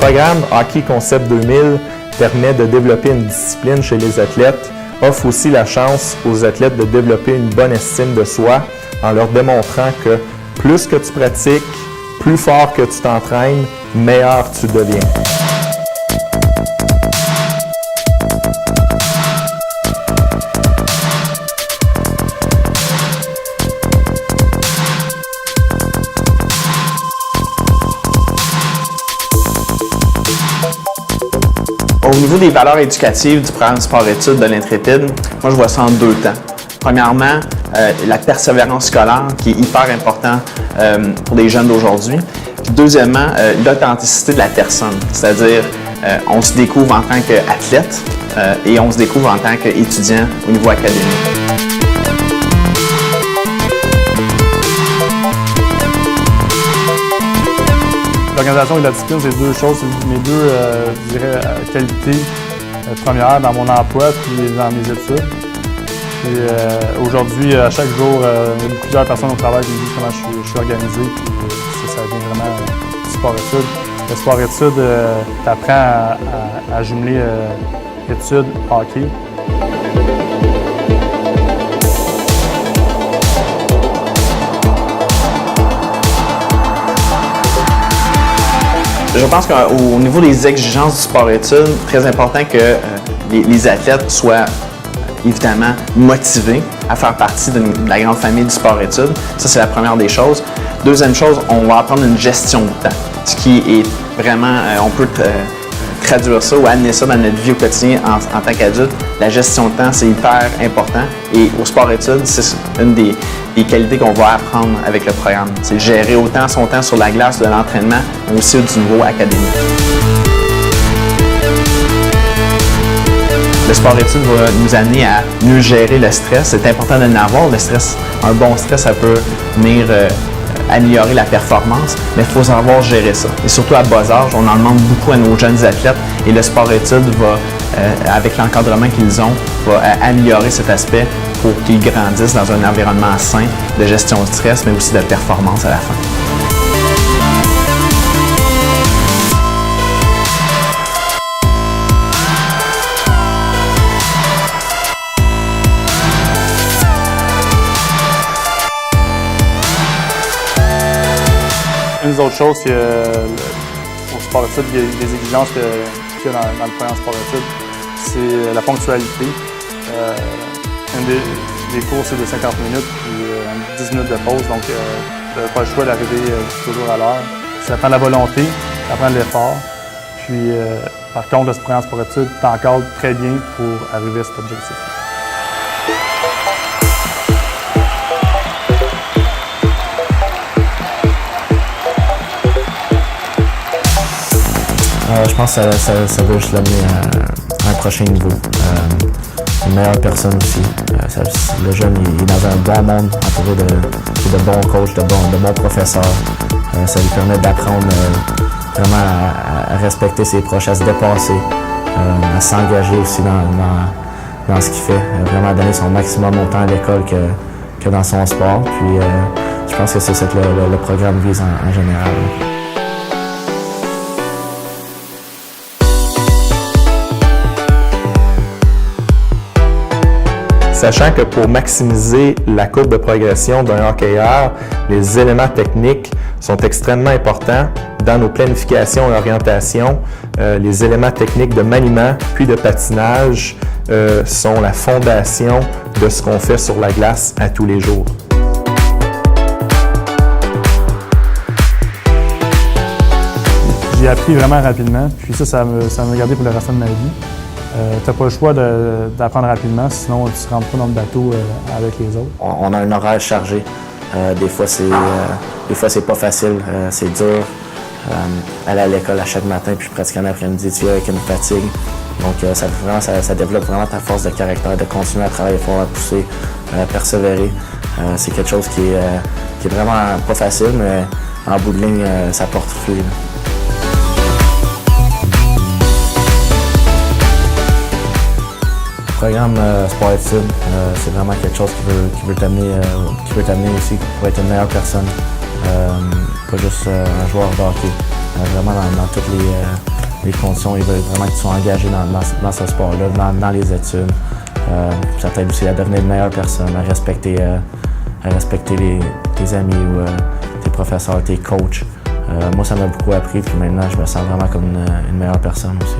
programme Hockey Concept 2000 permet de développer une discipline chez les athlètes, offre aussi la chance aux athlètes de développer une bonne estime de soi en leur démontrant que plus que tu pratiques, plus fort que tu t'entraînes, meilleur tu deviens. Au niveau des valeurs éducatives du programme sport-études de l'Intrépide, moi je vois ça en deux temps. Premièrement, la persévérance scolaire qui est hyper important pour les jeunes d'aujourd'hui. Deuxièmement, l'authenticité de la personne, c'est-à-dire on se découvre en tant qu'athlète et on se découvre en tant qu'étudiant au niveau académique. L'organisation et la discipline, c'est deux choses, c'est mes deux, je dirais, qualités premières dans mon emploi puis dans mes études. Aujourd'hui, à chaque jour, il y a plusieurs personnes au travail qui me disent comment je suis organisé, puis ça vient vraiment du sport-études. Le sport-études, tu apprends à jumeler études, hockey. Je pense qu'au niveau des exigences du sport-études, très important que les athlètes soient évidemment motivés à faire partie de la grande famille du sport-études. Ça, c'est la première des choses. Deuxième chose, on va apprendre une gestion de temps, ce qui est vraiment, on peut traduire ça ou amener ça dans notre vie au quotidien en tant qu'adulte. La gestion de temps, c'est hyper important et au sport-études, c'est une des qualités qu'on va apprendre avec le programme. C'est gérer autant son temps sur la glace de l'entraînement, mais aussi du niveau académique. Le sport-études va nous amener à mieux gérer le stress. C'est important de l'avoir, le stress. Un bon stress, ça peut venir améliorer la performance, mais il faut savoir gérer ça. Et surtout à bas âge, on en demande beaucoup à nos jeunes athlètes et le sport-études va, avec l'encadrement qu'ils ont, va améliorer cet aspect pour qu'ils grandissent dans un environnement sain de gestion de stress, mais aussi de performance à la fin. Une des autres choses au sport-études, il y a des exigences qu'il y a dans le programme sport-études, c'est la ponctualité. Une des cours, c'est de 50 minutes, puis 10 minutes de pause, donc tu n'as pas le choix d'arriver toujours à l'heure. Ça prend de la volonté, ça prend de l'effort. Puis, par contre, le programme sport-études t'encadre très bien pour arriver à cet objectif. Je pense que ça va juste l'amener à un prochain niveau. Une meilleure personne aussi. Le jeune il est dans un bon monde, entouré de bons coachs, de bons professeurs. Ça lui permet d'apprendre vraiment à respecter ses proches, à se dépasser, à s'engager aussi dans ce qu'il fait. Vraiment donner son maximum autant à l'école que dans son sport. Puis je pense que c'est ça que le programme vise en général. Sachant que pour maximiser la courbe de progression d'un hockeyeur, les éléments techniques sont extrêmement importants dans nos planifications et orientations. Les éléments techniques de maniement puis de patinage sont la fondation de ce qu'on fait sur la glace à tous les jours. J'ai appris vraiment rapidement, puis ça m'a gardé pour le restant de ma vie. Tu n'as pas le choix d'apprendre rapidement, sinon tu ne rentres pas dans le bateau avec les autres. On a un horaire chargé. Des fois, c'est pas facile, c'est dur. Aller à l'école à chaque matin puis pratiquer en après-midi, tu viens avec une fatigue. Donc, ça développe vraiment ta force de caractère, de continuer à travailler fort, à pousser, à persévérer. C'est quelque chose qui est vraiment pas facile, mais en bout de ligne, ça porte fruit. Le programme sport-études, c'est vraiment quelque chose qui veut t'amener aussi pour être une meilleure personne, pas juste un joueur de hockey, vraiment dans toutes les conditions, ils veulent vraiment que tu sois engagé dans ce sport-là, dans les études. Ça t'aide aussi à devenir une meilleure personne, à respecter tes amis ou tes professeurs, tes coachs. Moi, ça m'a beaucoup appris, puis maintenant, je me sens vraiment comme une meilleure personne aussi.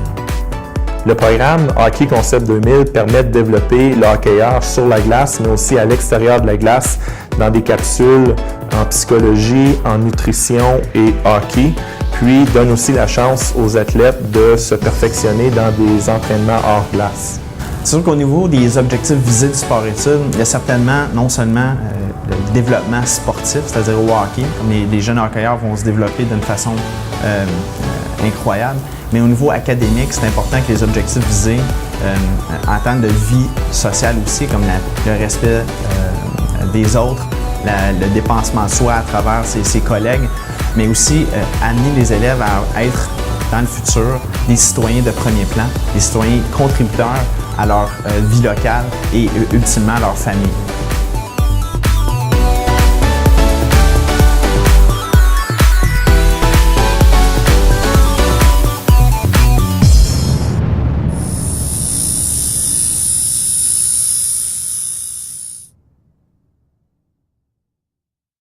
Le programme Hockey Concept 2000 permet de développer le hockeyeur sur la glace, mais aussi à l'extérieur de la glace, dans des capsules en psychologie, en nutrition et hockey, puis donne aussi la chance aux athlètes de se perfectionner dans des entraînements hors glace. C'est sûr qu'au niveau des objectifs visés du sport-études, il y a certainement non seulement le développement sportif, c'est-à-dire au hockey, comme les jeunes hockeyeurs vont se développer d'une façon incroyable, mais au niveau académique, c'est important que les objectifs visés en termes de vie sociale aussi, comme le respect des autres, le dépassement de soi à travers ses collègues, mais aussi amener les élèves à être dans le futur des citoyens de premier plan, des citoyens contributeurs à leur vie locale et ultimement à leur famille.